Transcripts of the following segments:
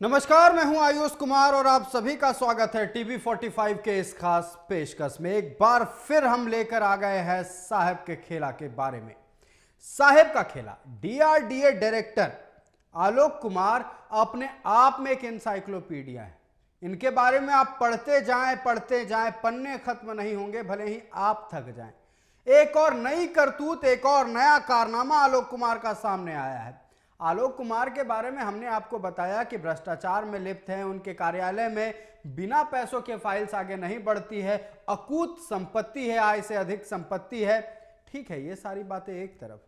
नमस्कार, मैं हूं आयुष कुमार और आप सभी का स्वागत है टीवी 45 के इस खास पेशकश में। एक बार फिर हम लेकर आ गए हैं साहेब के खेला के बारे में। साहेब का खेला, डीआरडीए डायरेक्टर आलोक कुमार अपने आप में एक एनसाइक्लोपीडिया है। इनके बारे में आप पढ़ते जाएं, पन्ने खत्म नहीं होंगे, भले ही आप थक जाएं। एक और नई करतूत, एक और नया कारनामा आलोक कुमार का सामने आया है। आलोक कुमार के बारे में हमने आपको बताया कि भ्रष्टाचार में लिप्त हैं, उनके कार्यालय में बिना पैसों के फाइल्स आगे नहीं बढ़ती है, अकूत संपत्ति है, आय से अधिक संपत्ति है। ठीक है, ये सारी बातें एक तरफ,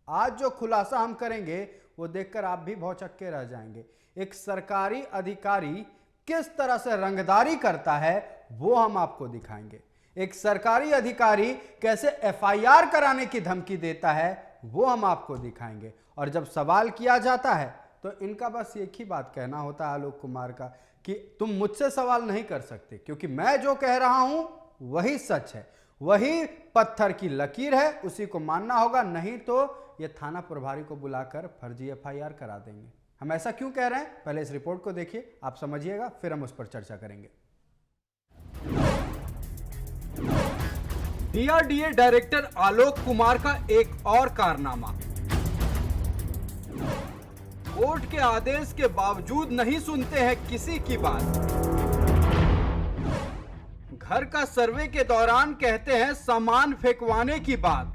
आज जो खुलासा हम करेंगे वो देखकर आप भी भौचक्के रह जाएंगे। एक सरकारी अधिकारी किस तरह से रंगदारी करता है वो हम आपको दिखाएंगे। एक सरकारी अधिकारी कैसे एफआईआर कराने की धमकी देता है वो हम आपको दिखाएंगे। और जब सवाल किया जाता है तो इनका बस एक ही बात कहना होता है आलोक कुमार का कि तुम मुझसे सवाल नहीं कर सकते, क्योंकि मैं जो कह रहा हूं वही सच है, वही पत्थर की लकीर है, उसी को मानना होगा, नहीं तो ये थाना प्रभारी को बुलाकर फर्जी एफआईआर करा देंगे। हम ऐसा क्यों कह रहे हैं, पहले इस रिपोर्ट को देखिए, आप समझिएगा, फिर हम उस पर चर्चा करेंगे। डीआरडीए डायरेक्टर आलोक कुमार का एक और कारनामा, कोर्ट के आदेश के बावजूद नहीं सुनते हैं किसी की बात। घर का सर्वे के दौरान कहते हैं सामान फेंकवाने की बात।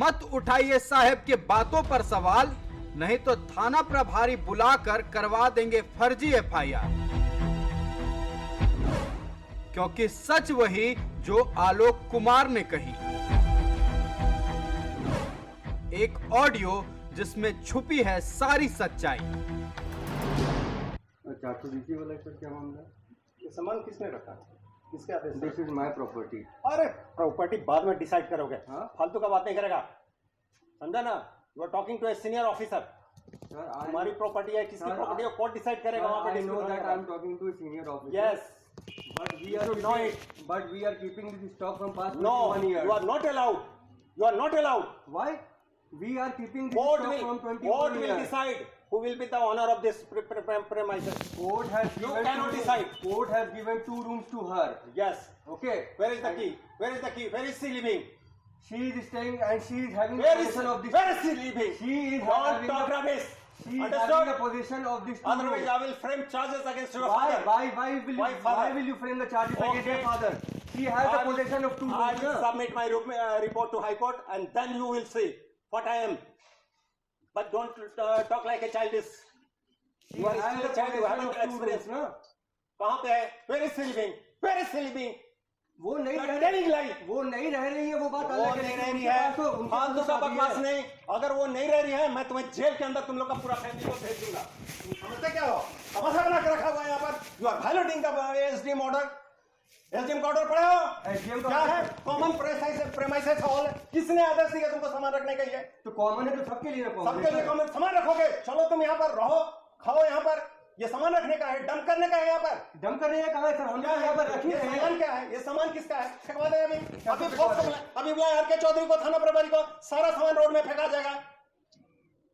मत उठाइए साहब के बातों पर सवाल, नहीं तो थाना प्रभारी बुलाकर करवा देंगे फर्जी एफआईआर। क्योंकि सच वही जो आलोक कुमार ने कही। एक ऑडियो जिसमें छुपी है सारी सच्चाई। चाचू डीसी वाला सर, क्या मामला है? ये सामान किसने रखा, किसके आदेश से? This is my property. अरे प्रॉपर्टी बाद में डिसाइड करोगे, हाँ? फालतू का बात नहीं करेगा, समझा ना? You are talking to a senior officer. Sir हमारी प्रॉपर्टी है, किसकी प्रॉपर्टी है, कोर्ट डिसाइड करेगा वहां पे। I know that I am talking to a senior officer. Yes, But we You are know keeping, but we are keeping this stock from past no 21 years. You are not allowed, you are not allowed. Why? We are keeping this court stock will from 21 court will years. Decide who will be the owner of this premises. Court has You given cannot two- decide. Court has given 2 rooms to her. Yes, Okay. where is the key, where is the key, where is she living, She is staying and she is having where is possession of this. where is she living? She is Don't having talk the- rubbish, She is having the understood? possession of this. Otherwise I will frame charges against your Why? father. Why will you? Why father? Why will you frame the charges against your Okay. father? She has the I will- possession of 2 I rooms. will na? submit my report to High Court and then you will see what I am. But don't talk like a child is. You are has still a the child, you possession haven't of 2 experienced. rooms, na? कहाँ पे है? Where is she living? Where is she living? वो नहीं You are रह telling lie. वो नहीं रह रही है, वो बात वो अलग नहीं है। रह रही उनके है, पास तो- उनके पास फालतू तो का शादी बकवास है। नहीं। अगर वो नहीं रह रही है, मैं तुम्हें जेल के अंदर तुम लोग का पूरा फैमिली को भेज दूंगा। समझते क्या हो? तमाशा बना के रखा हुआ है यहाँ पर। You are violating the SDM order. SDM का ऑर्डर पढ़े हो? SDM का क्या है? order- common premises hall. किसने आदेश दिया तुमको सामान रखने के लिए? तो कॉमन है तो सबके लिए common सबके लिए है। कॉमन सामान रखोगे। चलो तुम यहाँ पर रहो, खाओ यहाँ पर। ये सामान रखने का है, डंप करने का है यहाँ पर। डम कर रही है कहाँ है सर? हम क्या तो है यहाँ पर रख ही ये रहे सामान? हैं। क्या है ये सामान? किसका है? फेंकवा दे अभी। अभी फेंकवा फोर्स दे? अभी बुलाए आर के चौधरी को, थाना प्रभारी को, सारा सामान रोड में फेंका जाएगा।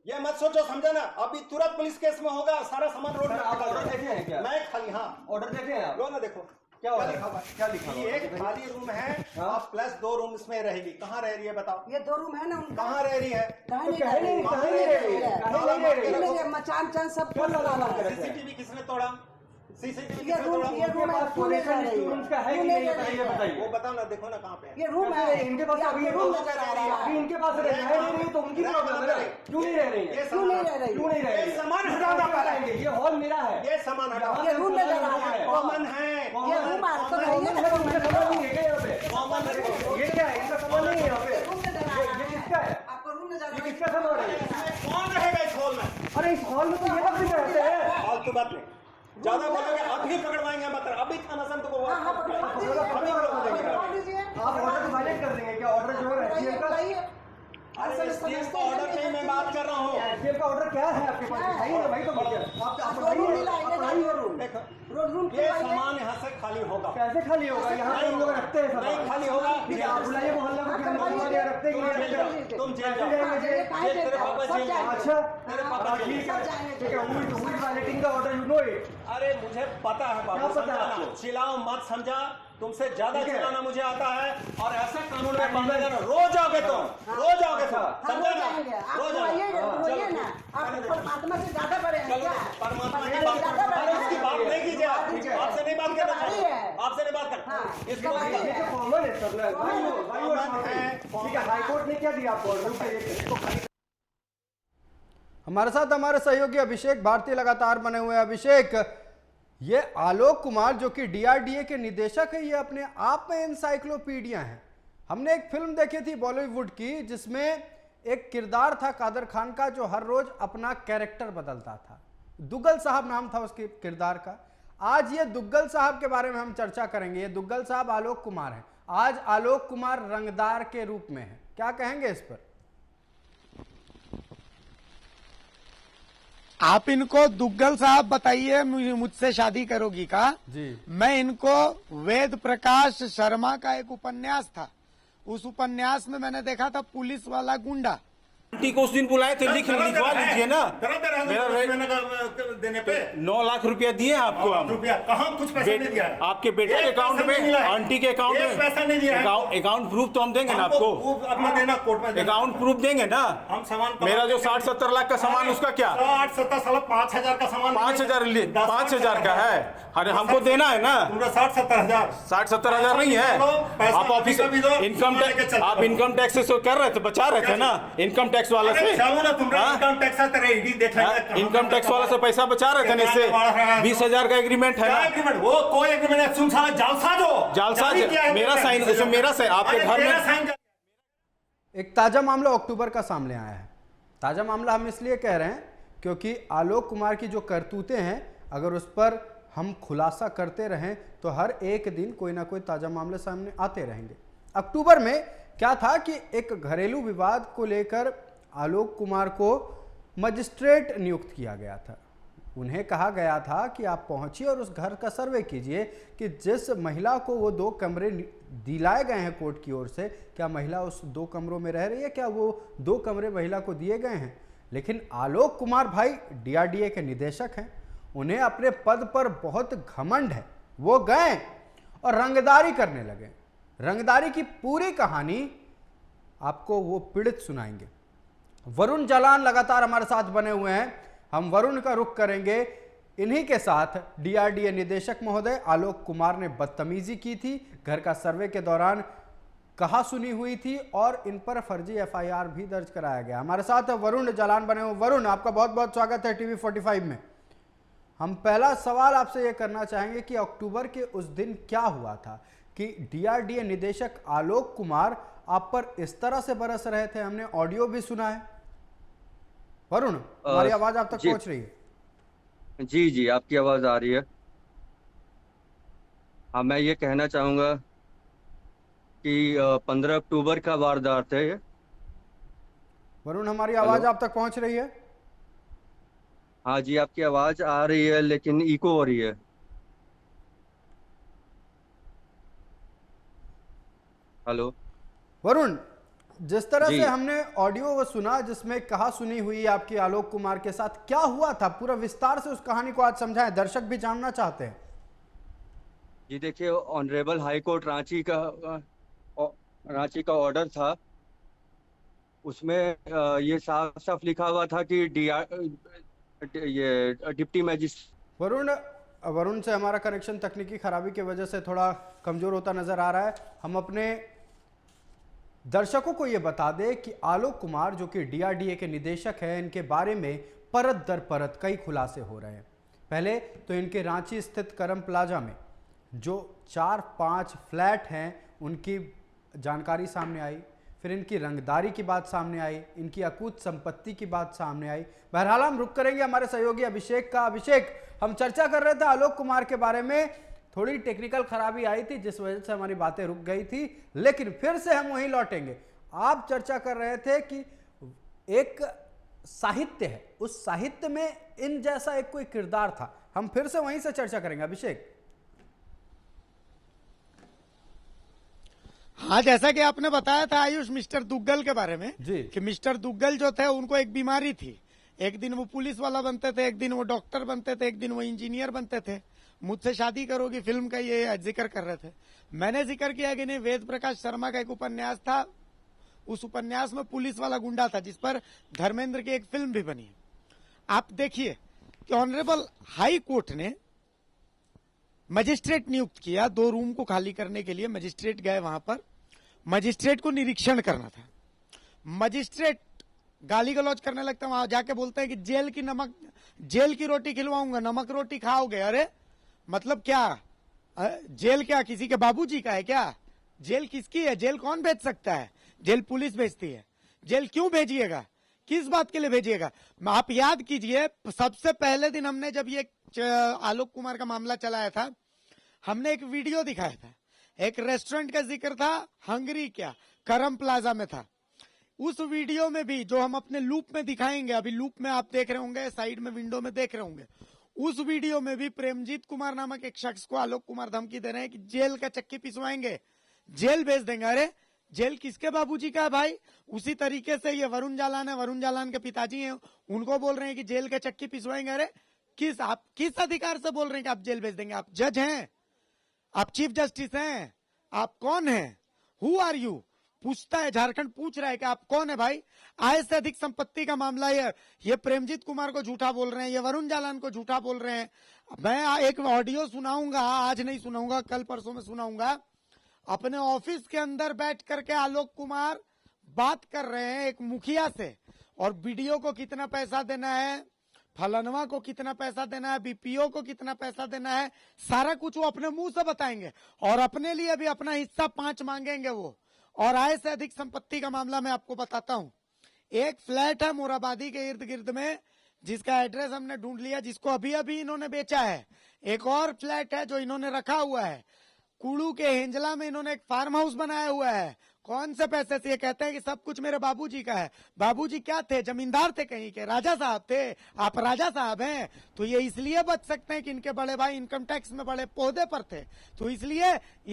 ये मत सोचो, समझा ना? अभी तुरंत पुलिस केस में होगा, सारा सामान रोड में सर, आप फेंका ऑर्डर जाएगा। देखे हैं क्या? मैं खाली, हाँ ऑर्डर देखे हैं आप? लो ना, देखो क्या order? लिखा हुआ है? क्या लिखा हुआ है? ये एक खाली रूम है, हाँ? आप प्लस 2 रूम इसमें रहेगी। कहाँ रह रही है बताओ? ये 2 रूम है ना उनका। कहाँ रह रही है? कहाँ तो नहीं कहे रह नहीं, रही है? कहे नहीं रह रही है, कहे नहीं रह रही है। ये मचान चन सब क्या खोल ताला डाला मार के है। रखा है? सीसीटीवी किसने तोड़ा? सीसीटीवी ये किसने रूम तोड़ा? ये रूम है, पास क्यों नहीं रह possession रही इस रूम का है क्यों कि नहीं नहीं रह है? रही ये है? बताइए। वो बताओ ना, देखो ना कहाँ पे है। ये रूम है, इनके पास अभी ये ये रूम रूम नजर आ रहा अभी है। इनके पास रह नहीं रही तो उनकी प्रॉब्लम है ना? क्यों नहीं रह रही है? क्यों नहीं रह रही? क्यों नहीं रह रही? ये सामान हटाना पड़ेगा। ये हॉल मेरा है। ये सामान हटाओ। ये रूम नजर आ रहा है। कॉमन है, ये रूम आ तो रही है ना, उनका सामान नहीं है क्या यहाँ पे? कॉमन है। ये क्या है? इनका सामान नहीं है यहाँ पे। रूम नजर आ रहा ये है। किसका है? आपको रूम नजर आ ये रहा है। किसका सामान है? इसमें कौन रहेगा इस हॉल में? अरे इस हॉल में तो ये लोग भी रहते हैं। फालतू बात नहीं, ज्यादा बोलोगे अभी पकड़वाएंगे। मतलब अभी थाना से तुमको हाँ, हाँ, पकड़वा दीजिए, पकड़वा दीजिए। आप ऑर्डर को वायलेट कर देंगे क्या? ऑर्डर जो है SDM का, अरे SDM का ऑर्डर नहीं, मैं बात कर रहा हूँ। SDM का ऑर्डर क्या है आपके पास? बताइए ना भाई, तो मुझे आप रूम बताइए। नहीं लाएंगे, आप बताइए। रूम देखो रूम ये सामान यहाँ से खाली होगा। कैसे खाली होगा? यहाँ पे हम लोग रखते हैं नहीं खाली होगा। ठीक है, आप बुलाइए मोहल्ला को कि हम लोग हमारे यहाँ रखते हैं। तुम जेल कैसे जाओ। जाएंगे जेल? जेल तेरे पापा जेल जाएंगे। अच्छा तेरे पापा जेल ठीक है जाएंगे। ठीक है, who is violating the order, you know it? अरे मुझे पता है बाबू, क्या पता है समझा ना? आपको? चिल्लाओ मत, समझा? तुमसे ज्यादा ठीक है। चिल्लाना मुझे आता है और ऐसे कानून में बांधा जाना। रोज आओगे तुम, रोज आओगे तुम, हम समझा हो ना? जाएंगे, आप रोज रोइए आओगे। ना, आप परमात्मा से ज्यादा बड़े हैं चलो, क्या? परमात्मा की बात अरे उसकी बात नहीं कीजिए आप। आपसे नहीं बात करना कबाड़ी चाहता। है। आपसे नहीं बात हाँ, करना। इसकी कबाड़ी बात ये है। तो कॉमन है सब लोग। कॉमन है। ठीक है, हाई कोर्ट ने क्या दिया आपको ऑर्डर? इसको खाली हमारे साथ हमारे सहयोगी अभिषेक भारती लगातार बने हुए हैं। अभिषेक, ये आलोक कुमार जो कि डीआरडीए के निदेशक है, ये अपने आप में एनसाइक्लोपीडिया हैं। हमने एक फिल्म देखी थी बॉलीवुड की जिसमें एक किरदार था कादर खान का जो हर रोज अपना कैरेक्टर बदलता था। दुग्गल साहब नाम था उसके किरदार का। आज ये दुग्गल साहब के बारे में हम चर्चा करेंगे। ये दुग्गल साहब आलोक कुमार हैं। आज आलोक कुमार रंगदार के रूप में है, क्या कहेंगे इस पर? आप इनको दुग्गल साहब बताइए, मुझसे शादी करोगी का? जी। मैं इनको वेद प्रकाश शर्मा का एक उपन्यास था, उस उपन्यास में मैंने देखा था पुलिस वाला गुंडा। आंटी को उस दिन बुलाए थे, लिखवा लीजिए ना। मेरा देने पे 9 लाख रुपया दिए आपको हम। रुपया कहाँ? कुछ पैसा नहीं दिया है। आपके बेटे के एक अकाउंट पैसा नहीं में, मिला है। आंटी के अकाउंट एक पैसा नहीं दिया है। में अकाउंट प्रूफ तो हम देंगे ना आपको। अपना देना कोर्ट में देना। अकाउंट प्रूफ देंगे ना। हम सामान मेरा जो 60-70 लाख का सामान, उसका क्या? 60-70 साल 5,000 का सामान 5,000 का है। अरे हमको देना है ना। 60-70 हजार 60-70 हजार नहीं है। आप ऑफिस इनकम टैक्स, आप इनकम टैक्स से कर रहे थे, बचा रहे थे ना इनकम टैक्स वाले से। ना तुमरा इनकम टैक्स तेरे ईडी देख लेंगे। इनकम टैक्स वाला से पैसा बचा रहे थे ना, इससे 20,000 का एग्रीमेंट है ना। एग्रीमेंट वो कोई एग्रीमेंट है? सुन साला जालसाज हो। जालसाज मेरा साइन, उसमें मेरा साइन आपके घर में। एक ताजा मामला अक्टूबर का सामने आया है। ताजा मामला हम इसलिए कह रहे हैं क्योंकि आलोक कुमार की जो करतूतें हैं, अगर उस पर हम खुलासा करते रहें तो हर एक दिन कोई ना कोई ताजा मामले सामने आते रहेंगे। अक्टूबर में क्या था कि एक घरेलू विवाद को लेकर आलोक कुमार को मजिस्ट्रेट नियुक्त किया गया था। उन्हें कहा गया था कि आप पहुंचिए और उस घर का सर्वे कीजिए कि जिस महिला को वो 2 कमरे दिलाए गए हैं कोर्ट की ओर से, क्या महिला उस 2 कमरों में रह रही है, क्या वो 2 कमरे महिला को दिए गए हैं। लेकिन आलोक कुमार भाई डीआरडीए के निदेशक हैं, उन्हें अपने पद पर बहुत घमंड है। वो गए और रंगदारी करने लगे। रंगदारी की पूरी कहानी आपको वो पीड़ित सुनाएंगे। वरुण जालान लगातार हमारे साथ बने हुए हैं। हम वरुण का रुख करेंगे। इन्हीं के साथ डीआरडीए निदेशक महोदय आलोक कुमार ने बदतमीजी की थी, घर का सर्वे के दौरान कहा सुनी हुई थी और इन पर फर्जी एफआईआर भी दर्ज कराया गया। हमारे साथ वरुण जालान बने हुए। वरुण, आपका बहुत बहुत स्वागत है टीवी 45 में। हम पहला सवाल आपसे यह करना चाहेंगे कि अक्टूबर के उस दिन क्या हुआ था कि डीआरडीए निदेशक आलोक कुमार आप पर इस तरह से बरस रहे थे। हमने ऑडियो भी सुना है। वरुण, हमारी आवाज आप तक पहुंच रही है? जी जी, आपकी आवाज आ रही है। हाँ, मैं ये कहना चाहूंगा कि 15 अक्टूबर का वारदात है ये। वरुण, हमारी आवाज आप तक पहुंच रही है? हाँ जी, आपकी आवाज आ रही है लेकिन इको हो रही है। हेलो वरुण, जिस तरह जी। से हमने ऑडियो वो सुना जिसमें कहा सुनी हुई आपकी आलोक कुमार के साथ, क्या हुआ था? पूरा विस्तार से उस कहानी को आज समझाएं, दर्शक भी जानना चाहते हैं। जी देखिए, ऑनरेबल हाई कोर्ट रांची का ऑर्डर था। उसमें ये साफ साफ लिखा हुआ था कि ये डिप्टी मैजिस्ट्रेट। वरुण से हमारा कनेक्शन तकनीकी खराबी की वजह से थोड़ा कमजोर होता नजर आ रहा है। हम अपने दर्शकों को यह बता दें कि आलोक कुमार जो कि डीआरडीए के निदेशक हैं, इनके बारे में परत दर परत कई खुलासे हो रहे हैं। पहले तो इनके रांची स्थित करम प्लाजा में जो 4-5 फ्लैट हैं उनकी जानकारी सामने आई, फिर इनकी रंगदारी की बात सामने आई, इनकी अकूत संपत्ति की बात सामने आई। बहरहाल हम रुक करेंगे हमारे सहयोगी अभिषेक का। अभिषेक, हम चर्चा कर रहे थे आलोक कुमार के बारे में, थोड़ी टेक्निकल खराबी आई थी जिस वजह से हमारी बातें रुक गई थी, लेकिन फिर से हम वहीं लौटेंगे। आप चर्चा कर रहे थे कि एक साहित्य है, उस साहित्य में इन जैसा एक कोई किरदार था। हम फिर से वहीं से चर्चा करेंगे अभिषेक। हाँ, जैसा कि आपने बताया था आयुष मिस्टर दुग्गल के बारे में जी। कि मिस्टर दुग्गल जो थे उनको एक बीमारी थी। एक दिन वो पुलिस वाला बनते थे, एक दिन वो डॉक्टर बनते थे, एक दिन वो इंजीनियर बनते थे। मुझसे शादी करोगी फिल्म का ये जिक्र कर रहे थे। मैंने जिक्र किया कि नहीं, वेद प्रकाश शर्मा का एक उपन्यास था, उस उपन्यास में पुलिस वाला गुंडा था जिस पर धर्मेंद्र की एक फिल्म भी बनी है। आप देखिए कि ऑनरेबल हाई कोर्ट ने मजिस्ट्रेट नियुक्त किया 2 रूम को खाली करने के लिए। मजिस्ट्रेट गए वहां पर, मजिस्ट्रेट को निरीक्षण करना था। मजिस्ट्रेट गाली गलौज करने लगते हैं, वहां जाके बोलते हैं कि जेल की रोटी खिलवाऊंगा, नमक रोटी खाओगे। अरे मतलब क्या, जेल क्या किसी के बाबूजी का है क्या? जेल किसकी है? जेल कौन भेज सकता है? जेल पुलिस भेजती है। जेल क्यों भेजिएगा? किस बात के लिए भेजिएगा? आप याद कीजिए, सबसे पहले दिन हमने जब ये आलोक कुमार का मामला चलाया था, हमने एक वीडियो दिखाया था। एक रेस्टोरेंट का जिक्र था, हंगरी क्या करम प्लाजा में था। उस वीडियो में भी जो हम अपने लूप में दिखाएंगे, अभी लूप में आप देख रहे होंगे, साइड में विंडो में देख रहे होंगे, उस वीडियो में भी प्रेमजीत कुमार नामक एक शख्स को आलोक कुमार धमकी दे रहे हैं कि जेल का चक्की पिसवाएंगे, जेल भेज देंगे। अरे जेल किसके बाबूजी का है भाई? उसी तरीके से ये वरुण जालान है, वरुण जालान के पिताजी हैं, उनको बोल रहे हैं कि जेल के चक्की पिसवाएंगे। अरे आप किस अधिकार से बोल रहे हैं कि आप जेल भेज देंगे? आप जज हैं, आप चीफ जस्टिस हैं, आप कौन हैं? Who are you? पूछता है, झारखंड पूछ रहा है कि आप कौन है भाई? आय से अधिक संपत्ति का मामला है। ये प्रेमजीत कुमार को झूठा बोल रहे हैं, ये वरुण जालान को झूठा बोल रहे हैं। मैं एक ऑडियो सुनाऊंगा, आज नहीं सुनाऊंगा, कल परसों में सुनाऊंगा। अपने ऑफिस के अंदर बैठ करके आलोक कुमार बात कर रहे हैं एक मुखिया से, और बीडीओ को कितना पैसा देना है, फलनवा को कितना पैसा देना है, बीपीओ को कितना पैसा देना है, सारा कुछ वो अपने मुंह से बताएंगे। और अपने लिए भी अपना हिस्सा 5 मांगेंगे वो। और आय से अधिक संपत्ति का मामला मैं आपको बताता हूं। एक फ्लैट है मोराबादी के इर्द गिर्द में, जिसका एड्रेस हमने ढूंढ लिया, जिसको अभी अभी इन्होंने बेचा है। एक और फ्लैट है जो इन्होंने रखा हुआ है कुड़ू के हेंजला में, इन्होंने एक फार्म हाउस बनाया हुआ है। कौन से पैसे से? ये कहते हैं कि सब कुछ मेरे बाबूजी का है। बाबूजी क्या थे? जमींदार थे, कहीं के राजा साहब थे। आप राजा साहब हैं तो ये इसलिए बच सकते हैं कि इनके बड़े भाई इनकम टैक्स में बड़े पौधे पर थे, तो इसलिए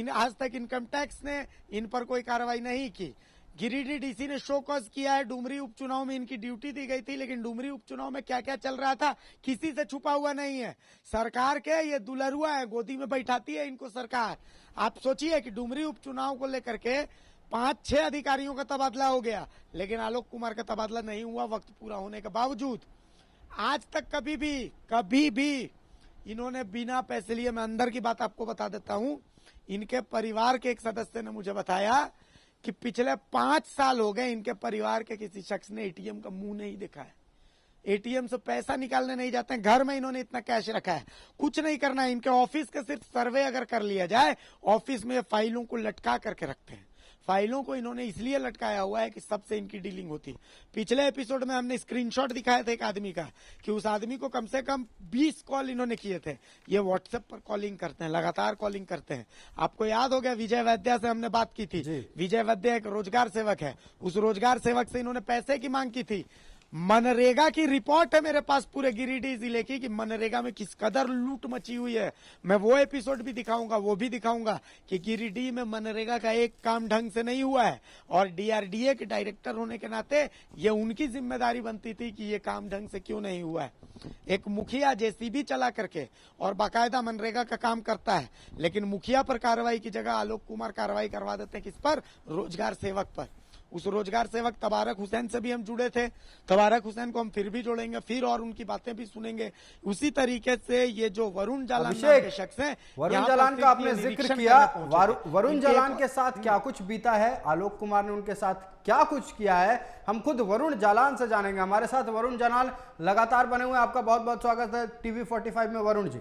आज तक इनकम टैक्स ने इन पर कोई कार्रवाई नहीं की। गिरिडीह डीसी ने शो कॉज किया है। डुमरी उपचुनाव में इनकी ड्यूटी दी गई थी, लेकिन डुमरी उपचुनाव में क्या क्या चल रहा था किसी से छुपा हुआ नहीं है। सरकार के ये दुलरुआ है, गोदी में बैठाती है इनको सरकार। आप सोचिए कि डुमरी उपचुनाव को लेकर के 5-6 अधिकारियों का तबादला हो गया, लेकिन आलोक कुमार का तबादला नहीं हुआ वक्त पूरा होने के बावजूद। आज तक कभी भी इन्होंने बिना पैसे लिए, मैं अंदर की बात आपको बता देता हूं, इनके परिवार के एक सदस्य ने मुझे बताया कि पिछले 5 साल हो गए इनके परिवार के किसी शख्स ने एटीएम का मुंह नहीं देखा है। एटीएम से पैसा निकालने नहीं जाते हैं। घर में इन्होंने इतना कैश रखा है, कुछ नहीं करना है। इनके ऑफिस का सिर्फ सर्वे अगर कर लिया जाए, ऑफिस में फाइलों को लटका करके रखते हैं। फाइलों को इन्होंने इसलिए लटकाया हुआ है कि सबसे इनकी डीलिंग होती है। पिछले एपिसोड में हमने स्क्रीनशॉट दिखाया था एक आदमी का, कि उस आदमी को कम से कम 20 कॉल इन्होंने किए थे। ये व्हाट्सएप पर कॉलिंग करते हैं, लगातार कॉलिंग करते हैं। आपको याद हो गया, विजय वैद्या से हमने बात की थी। विजय वैद्या एक रोजगार सेवक है, उस रोजगार सेवक से इन्होंने पैसे की मांग की थी। मनरेगा की रिपोर्ट है मेरे पास पूरे गिरिडीह जिले की कि मनरेगा में किस कदर लूट मची हुई है। मैं वो एपिसोड भी दिखाऊंगा, वो भी दिखाऊंगा कि गिरिडीह में मनरेगा का एक काम ढंग से नहीं हुआ है, और डीआरडीए के डायरेक्टर होने के नाते ये उनकी जिम्मेदारी बनती थी कि ये काम ढंग से क्यों नहीं हुआ है। एक मुखिया जेसीबी चला करके और बाकायदा मनरेगा का काम करता है, लेकिन मुखिया पर कार्रवाई की जगह आलोक कुमार कार्रवाई करवा देते हैं किस पर? रोजगार सेवक पर। उस रोजगार सेवक तबारक हुसैन से भी हम जुड़े थे, तबारक हुसैन को हम फिर भी जोड़ेंगे, फिर और उनकी बातें भी सुनेंगे। उसी तरीके से ये जो वरुण जालान नाम के शख्स हैं, वरुण जालान का आपने जिक्र किया, वरुण जालान के साथ क्या कुछ बीता है, आलोक कुमार ने उनके साथ क्या कुछ किया है, हम खुद वरुण जालान से जानेंगे। हमारे साथ वरुण जालान लगातार बने हुए, आपका बहुत बहुत स्वागत है टीवी 45 में। वरुण जी,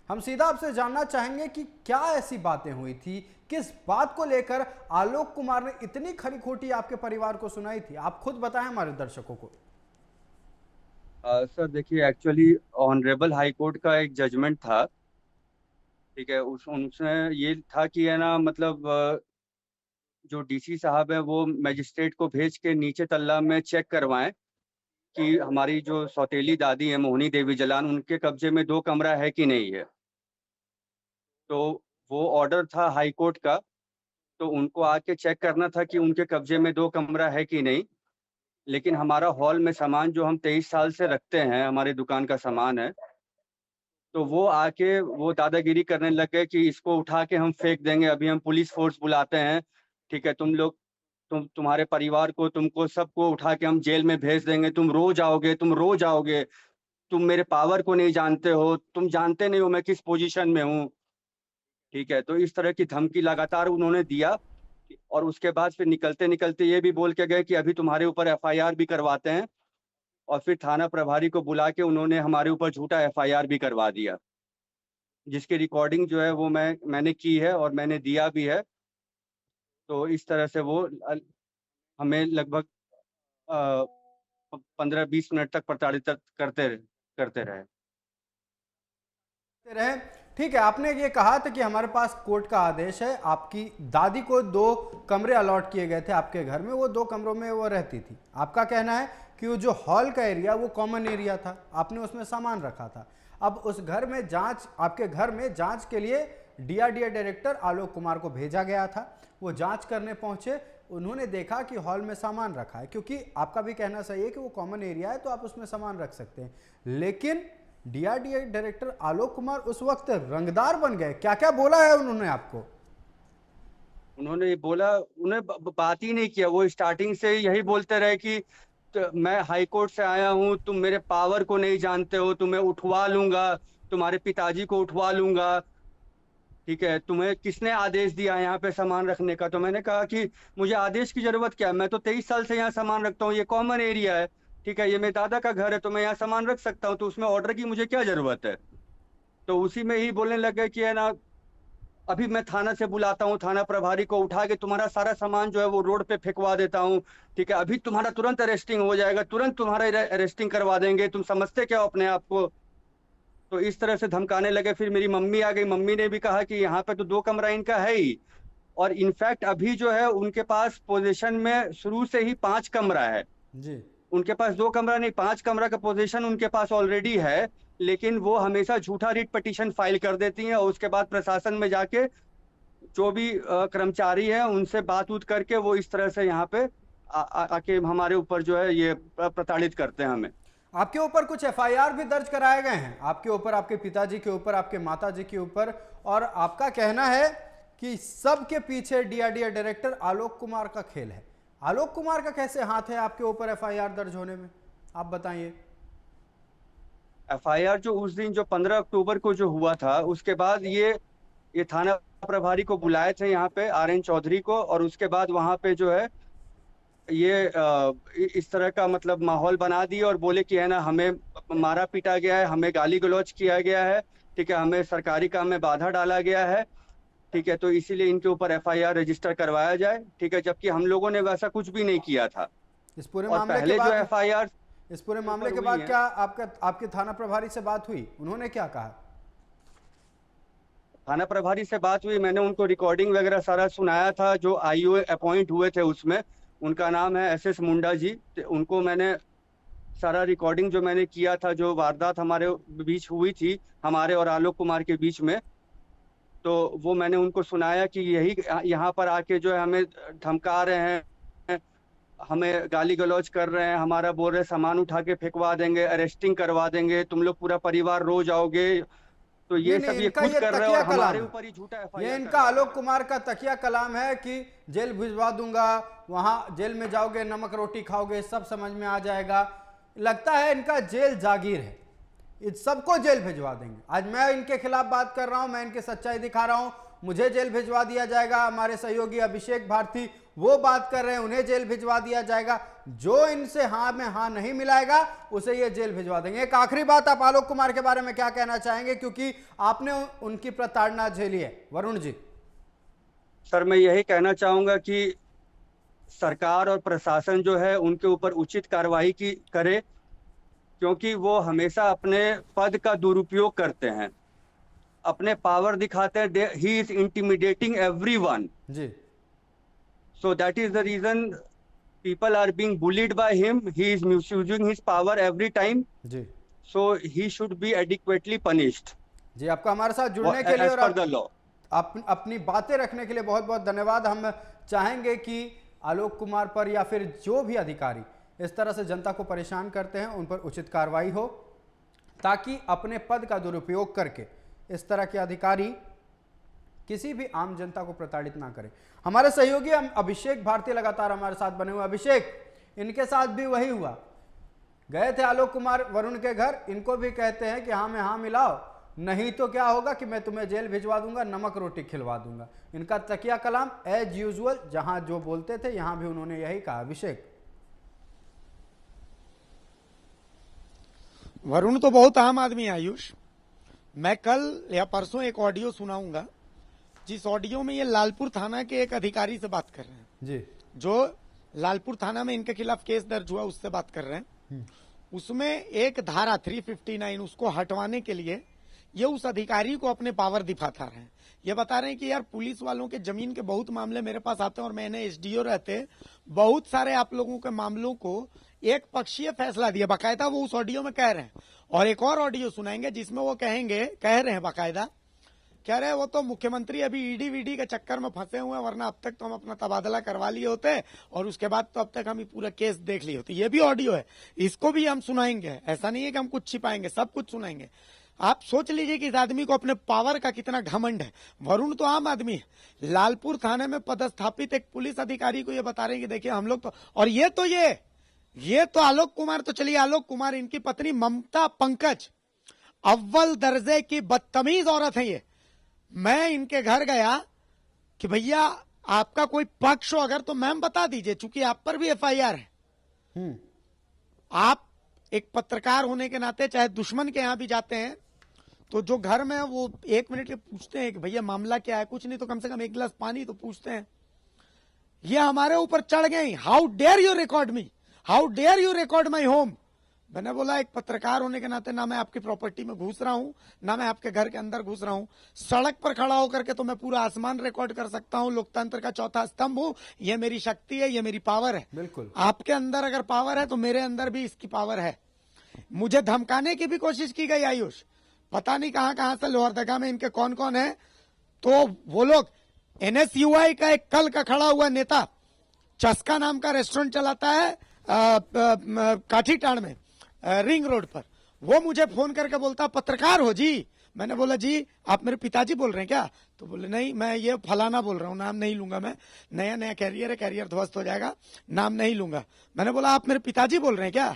हम सीधा आपसे जानना चाहेंगे कि क्या ऐसी बातें हुई थी, किस बात को लेकर आलोक कुमार ने इतनी खरी खोटी आपके परिवार को सुनाई थी? आप खुद बताएं हमारे दर्शकों को। सर देखिए, एक्चुअली ऑनरेबल हाई कोर्ट का एक जजमेंट था, ठीक है। उसमें ये था कि है ना, मतलब जो डीसी साहब है वो मजिस्ट्रेट को भेज के नीचे तल्ला में चेक करवाएं कि हमारी जो सौतेली दादी है मोहनी देवी जलान, उनके कब्जे में 2 कमरा है कि नहीं है। तो वो ऑर्डर था हाई कोर्ट का तो उनको आके चेक करना था कि उनके कब्जे में 2 कमरा है कि नहीं। लेकिन हमारा हॉल में सामान जो हम 23 साल से रखते हैं, हमारी दुकान का सामान है, तो वो आके वो दादागिरी करने लग गए कि इसको उठा के हम फेंक देंगे, अभी हम पुलिस फोर्स बुलाते हैं, ठीक है, तुम लोग तुम्हारे परिवार को, तुमको सबको उठा के हम जेल में भेज देंगे, तुम रोज आओगे, तुम मेरे पावर को नहीं जानते हो, तुम जानते नहीं हो मैं किस पोजीशन में हूँ, ठीक है। तो इस तरह की धमकी लगातार उन्होंने दिया और उसके बाद फिर निकलते निकलते ये भी बोल के गए कि अभी तुम्हारे ऊपर FIR भी करवाते हैं, और फिर थाना प्रभारी को बुला के उन्होंने हमारे ऊपर झूठा FIR भी करवा दिया, जिसकी रिकॉर्डिंग जो है वो मैंने की है और मैंने दिया भी है। तो इस तरह से वो हमें लगभग 15-20 मिनट तक प्रताड़ित करते रहे। ठीक है, आपने ये कहा था कि हमारे पास कोर्ट का आदेश है, आपकी दादी को 2 कमरे अलॉट किए गए थे आपके घर में, वो 2 कमरों में वो रहती थी। आपका कहना है कि वो जो हॉल का एरिया वो कॉमन एरिया था, आपने उसमें सामान रखा था। अब उस घर में जांच, आपके घर में जांच के लिए DRDA डायरेक्टर आलोक कुमार को भेजा गया था। वो जांच करने पहुंचे, उन्होंने देखा कि हॉल में सामान रखा है, क्योंकि आपका भी कहना सही है कि वो कॉमन एरिया है तो आप उसमें सामान रख सकते हैं। लेकिन DRDA डायरेक्टर आलोक कुमार उस वक्त रंगदार बन गए, क्या क्या बोला है उन्होंने आपको? उन्होंने बोला, उन्हें बात ही नहीं किया, वो स्टार्टिंग से यही बोलते रहे कि मैं हाई कोर्ट से आया हूँ, तुम मेरे पावर को नहीं जानते हो, तुम्हें उठवा लूंगा, तुम्हारे पिताजी को उठवा लूंगा, ठीक है, तुम्हें किसने आदेश दिया यहाँ पे सामान रखने का? तो मैंने कहा कि मुझे आदेश की जरूरत क्या है, मैं तो 23 साल से यहाँ सामान रखता हूँ, ये कॉमन एरिया है, ठीक है, ये मेरे दादा का घर है, तो मैं यहाँ सामान रख सकता हूँ, तो उसमें ऑर्डर की मुझे क्या जरूरत है? तो उसी में ही बोलने लगे कि है ना, अभी मैं थाना से बुलाता हूँ, थाना प्रभारी को उठा के तुम्हारा सारा सामान जो है वो रोड पे फेंकवा देता हूँ, ठीक है, अभी तुम्हारा तुरंत अरेस्टिंग हो जाएगा, तुरंत तुम्हारा अरेस्टिंग करवा देंगे, तुम समझते क्या हो अपने आप को? तो इस तरह से धमकाने लगे। फिर मेरी मम्मी आ गई, मम्मी ने भी कहा कि यहाँ पे तो 2 कमरा इनका है ही, और इनफैक्ट अभी जो है उनके पास पोजीशन में शुरू से ही 5 कमरा है जी। उनके पास 2 कमरा नहीं, 5 कमरा का पोजीशन उनके पास ऑलरेडी है, लेकिन वो हमेशा झूठा रिट पिटीशन फाइल कर देती हैं और उसके बाद प्रशासन में जाके जो भी कर्मचारी है उनसे बात उत करके वो इस तरह से यहाँ पे आके हमारे ऊपर जो है ये प्रताड़ित करते हैं हमें। आपके ऊपर कुछ FIR भी दर्ज कराए गए हैं, आपके ऊपर, आपके पिताजी के ऊपर, आपके माताजी के ऊपर, और आपका कहना है कि सबके पीछे DRDA डायरेक्टर आलोक कुमार का खेल है। आलोक कुमार का कैसे हाथ है आपके ऊपर FIR दर्ज होने में, आप बताइए। FIR जो उस दिन जो 15 अक्टूबर को जो हुआ था, उसके बाद ये थाना प्रभारी को बुलाए थे यहाँ पे, RN चौधरी को, और उसके बाद वहाँ पे जो है ये इस तरह का मतलब माहौल बना दिए और बोले कि है ना, हमें मारा पीटा गया है, हमें गाली गलौज किया गया है, ठीक है, हमें सरकारी काम में बाधा डाला गया है, ठीक है, तो इसीलिए इनके ऊपर FIR रजिस्टर करवाया जाए, ठीक है, जबकि हम लोगों ने वैसा कुछ भी नहीं किया था। इस पूरे और मामले पहले के बाद जो FIR इस पूरे मामले के बाद क्या आपके थाना प्रभारी से बात हुई, उन्होंने क्या कहा? थाना प्रभारी से बात हुई, मैंने उनको रिकॉर्डिंग वगैरह सारा सुनाया था, जो IO अपॉइंट हुए थे उसमें, उनका नाम है SS मुंडा जी, तो उनको मैंने सारा रिकॉर्डिंग जो मैंने किया था, जो वारदात हमारे बीच हुई थी, हमारे और आलोक कुमार के बीच में, तो वो मैंने उनको सुनाया कि यही यहाँ पर आके जो है हमें धमका रहे हैं, हमें गाली गलौज कर रहे हैं, हमारा बोल रहे सामान उठा के फेंकवा देंगे, अरेस्टिंग करवा देंगे, तुम लोग पूरा परिवार रोज आओगे, तो ये सब ये खुद कर रहे हैं और हमारे ऊपर ही झूठा FIR ये इनका आलोक कुमार का तकिया कलाम है कि जेल भिजवा दूंगा, वहां जेल में जाओगे, नमक रोटी खाओगे, सब समझ में आ जाएगा। लगता है इनका जेल जागीर है, इन सबको जेल भिजवा देंगे। आज मैं इनके खिलाफ बात कर रहा हूं, मैं इनकी सच्चाई दिखा रहा हूं, मुझे जेल भिजवा दिया जाएगा। हमारे सहयोगी अभिषेक भारती वो बात कर रहे हैं, उन्हें जेल भिजवा दिया जाएगा। जो इनसे हाँ में हाँ नहीं मिलाएगा उसे ये जेल भिजवा देंगे। एक आखिरी बात, आप आलोक कुमार के बारे में क्या कहना चाहेंगे, क्योंकि आपने उनकी प्रताड़ना झेली है? वरुण जी। सर, मैं यही कहना चाहूंगा कि सरकार और प्रशासन जो है उनके ऊपर उचित कार्रवाई करे, क्योंकि वो हमेशा अपने पद का दुरुपयोग करते हैं, अपने पावर दिखाते हैं। ही इज इंटिमिडेटिंग एवरीवन जी। So that is the reason people are being bullied by him. He is misusing his power every time. जी। So he should be adequately punished. जी, आपका हमारे साथ जुड़ने के लिए as per the law. अपनी बातें रखने के लिए बहुत बहुत धन्यवाद। हम चाहेंगे कि आलोक कुमार पर या फिर जो भी अधिकारी इस तरह से जनता को परेशान करते हैं उन पर उचित कार्रवाई हो, ताकि अपने पद का दुरुपयोग करके इस तरह के अधिकारी किसी भी आम जनता को प्रताड़ित ना करें। हमारे सहयोगी अभिषेक भारती लगातार हमारे साथ बने हुए। अभिषेक, इनके साथ भी वही हुआ, गए थे आलोक कुमार वरुण के घर, इनको भी कहते हैं कि हाँ में हाँ मिलाओ, नहीं तो क्या होगा कि मैं तुम्हें जेल भिजवा दूंगा, नमक रोटी खिलवा दूंगा। इनका तकिया कलाम एज यूजुअल, जहां जो बोलते थे यहां भी उन्होंने यही कहा। अभिषेक, वरुण तो बहुत आम आदमी है आयुष। मैं कल या परसों एक ऑडियो सुनाऊंगा, जिस ऑडियो में ये लालपुर थाना के एक अधिकारी से बात कर रहे हैं जी, जो लालपुर थाना में इनके खिलाफ केस दर्ज हुआ उससे बात कर रहे हैं। उसमें एक धारा 359 उसको हटवाने के लिए ये उस अधिकारी को अपने पावर दिखाता रहे हैं। ये बता रहे हैं कि यार पुलिस वालों के जमीन के बहुत मामले मेरे पास आते हैं और मैंने एसडीओ रहते बहुत सारे आप लोगों के मामलों को एक पक्षीय फैसला दिया, बाकायदा वो उस ऑडियो में कह रहे हैं। और एक और ऑडियो सुनाएंगे जिसमें वो कह रहे हैं बाकायदा, कह रहे हैं वो तो मुख्यमंत्री अभी ईडी वीडी के चक्कर में फंसे हुए हैं, वरना अब तक तो हम अपना तबादला करवा लिए होते और उसके बाद तो अब तक हम पूरा केस देख लिए होते। ये भी ऑडियो है, इसको भी हम सुनाएंगे। ऐसा नहीं है कि हम कुछ छिपाएंगे, सब कुछ सुनाएंगे। आप सोच लीजिए कि इस आदमी को अपने पावर का कितना घमंड है। वरुण तो आम आदमी है, लालपुर थाने में पदस्थापित एक पुलिस अधिकारी को ये बता रहे हैं कि देखिए हम लोग तो, और ये तो आलोक कुमार तो चलिए, आलोक कुमार, इनकी पत्नी ममता पंकज अव्वल दर्जे की बदतमीज औरत है ये। मैं इनके घर गया कि भैया आपका कोई पक्ष हो अगर तो मैम बता दीजिए, चूंकि आप पर भी एफआईआर है। आप एक पत्रकार होने के नाते चाहे दुश्मन के यहां भी जाते हैं तो जो घर में वो 1 मिनट के पूछते हैं कि भैया मामला क्या है, कुछ नहीं तो कम से कम 1 गिलास पानी तो पूछते हैं। ये हमारे ऊपर चढ़ गए, how dare you record me, how dare you record my home. मैंने बोला एक पत्रकार होने के नाते ना मैं आपकी प्रॉपर्टी में घुस रहा हूं, ना मैं आपके घर के अंदर घुस रहा हूं। सड़क पर खड़ा होकर के तो मैं पूरा आसमान रिकॉर्ड कर सकता हूं, लोकतंत्र का चौथा स्तंभ हूं, ये मेरी शक्ति है, ये मेरी पावर है। बिल्कुल, आपके आपके अंदर अगर पावर है तो मेरे अंदर भी इसकी पावर है। मुझे धमकाने की भी कोशिश की गई आयुष, पता नहीं कहां से लोहरदगा में इनके कौन कौन है। तो वो लोग एनएसयूआई का एक कल का खड़ा हुआ नेता चस्का नाम का रेस्टोरेंट चलाता है काठीटाड़ में रिंग रोड पर, वो मुझे फोन करके बोलता पत्रकार हो जी। मैंने बोला जी आप मेरे पिताजी बोल रहे हैं क्या? तो बोले नहीं मैं ये फलाना बोल रहा हूँ, नाम नहीं लूंगा, मैं नया कैरियर है, कैरियर ध्वस्त हो जाएगा, नाम नहीं लूंगा। मैंने बोला आप मेरे पिताजी बोल रहे हैं क्या?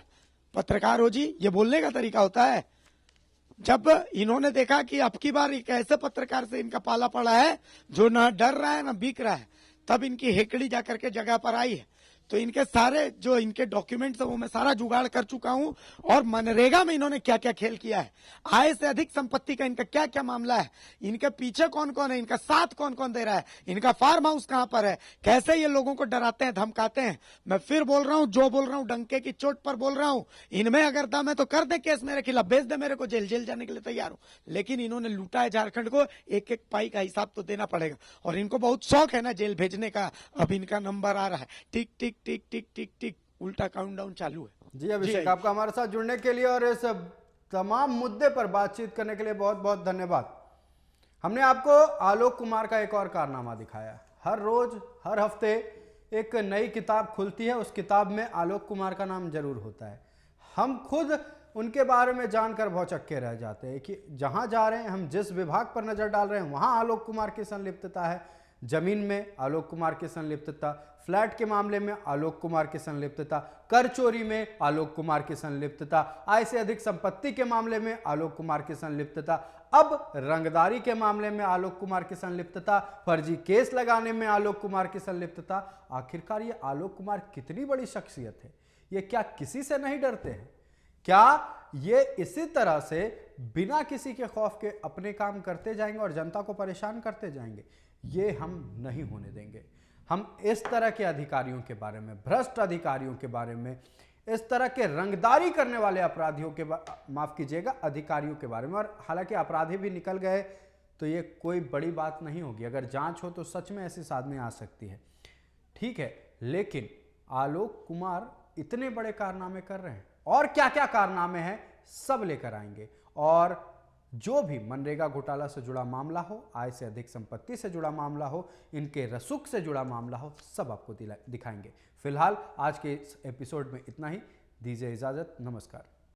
पत्रकार हो जी, ये बोलने का तरीका होता है। जब इन्होंने देखा कि अब की बार एक ऐसे पत्रकार से इनका पाला पड़ा है जो ना डर रहा है ना बिक रहा है, तब इनकी हेकड़ी जाकर के जगह पर आई है। तो इनके सारे जो इनके डॉक्यूमेंट्स है वो मैं सारा जुगाड़ कर चुका हूं, और मनरेगा में इन्होंने क्या क्या खेल किया है, आय से अधिक संपत्ति का इनका क्या क्या मामला है, इनके पीछे कौन कौन है, इनका साथ कौन कौन दे रहा है, इनका फार्म हाउस कहां पर है, कैसे ये लोगों को डराते हैं धमकाते हैं। मैं फिर बोल रहा हूं, जो बोल रहा हूं डंके की चोट पर बोल रहा हूं। इनमें अगर दम है तो कर दे केस मेरे खिलाफ, भेज दे मेरे को जेल, जेल जाने के लिए तैयार हूं। लेकिन इन्होंने लूटा है झारखंड को, एक एक पाई का हिसाब तो देना पड़ेगा। और इनको बहुत शौक है ना जेल भेजने का। अब इनका नंबर आ रहा है, टिक टिक टिक टिक टिक टिक, उल्टा काउंटडाउन चालू है। जी अभिषेक, आपका हमारे साथ जुड़ने के लिए और इस तमाम मुद्दे पर बातचीत करने के लिए बहुत बहुत धन्यवाद। हमने आपको आलोक कुमार का एक और कारनामा दिखाया। हर रोज हर हफ्ते एक नई किताब खुलती है, उस किताब में आलोक कुमार का नाम जरूर होता है। हम खुद उनके बारे में जानकर भौचक्के रह जाते हैं कि जहां जा रहे हैं, हम जिस विभाग पर नजर डाल रहे हैं वहां आलोक कुमार की संलिप्तता है। जमीन में आलोक कुमार की संलिप्तता, फ्लैट के मामले में आलोक कुमार की संलिप्तता, कर चोरी में आलोक कुमार की संलिप्तता, आय से अधिक संपत्ति के मामले में आलोक कुमार की संलिप्तता, अब रंगदारी के मामले में आलोक कुमार की संलिप्तता, फर्जी केस लगाने में आलोक कुमार की संलिप्तता। आखिरकार ये आलोक कुमार कितनी बड़ी शख्सियत है? ये क्या किसी से नहीं डरते हैं? क्या ये इसी तरह से बिना किसी के खौफ के अपने काम करते जाएंगे और जनता को परेशान करते जाएंगे? ये हम नहीं होने देंगे। हम इस तरह के अधिकारियों के बारे में, भ्रष्ट अधिकारियों के बारे में, इस तरह के रंगदारी करने वाले अपराधियों के माफ कीजिएगा अधिकारियों के बारे में, और हालांकि अपराधी भी निकल गए तो ये कोई बड़ी बात नहीं होगी। अगर जांच हो तो सच में ऐसी साधने आ सकती है, ठीक है। लेकिन आलोक कुमार इतने बड़े कारनामे कर रहे हैं, और क्या क्या कारनामे हैं सब लेकर आएंगे। और जो भी मनरेगा घोटाला से जुड़ा मामला हो, आय से अधिक संपत्ति से जुड़ा मामला हो, इनके रसूख से जुड़ा मामला हो, सब आपको दिखाएंगे। फिलहाल आज के इस एपिसोड में इतना ही। दीजिए इजाजत, नमस्कार।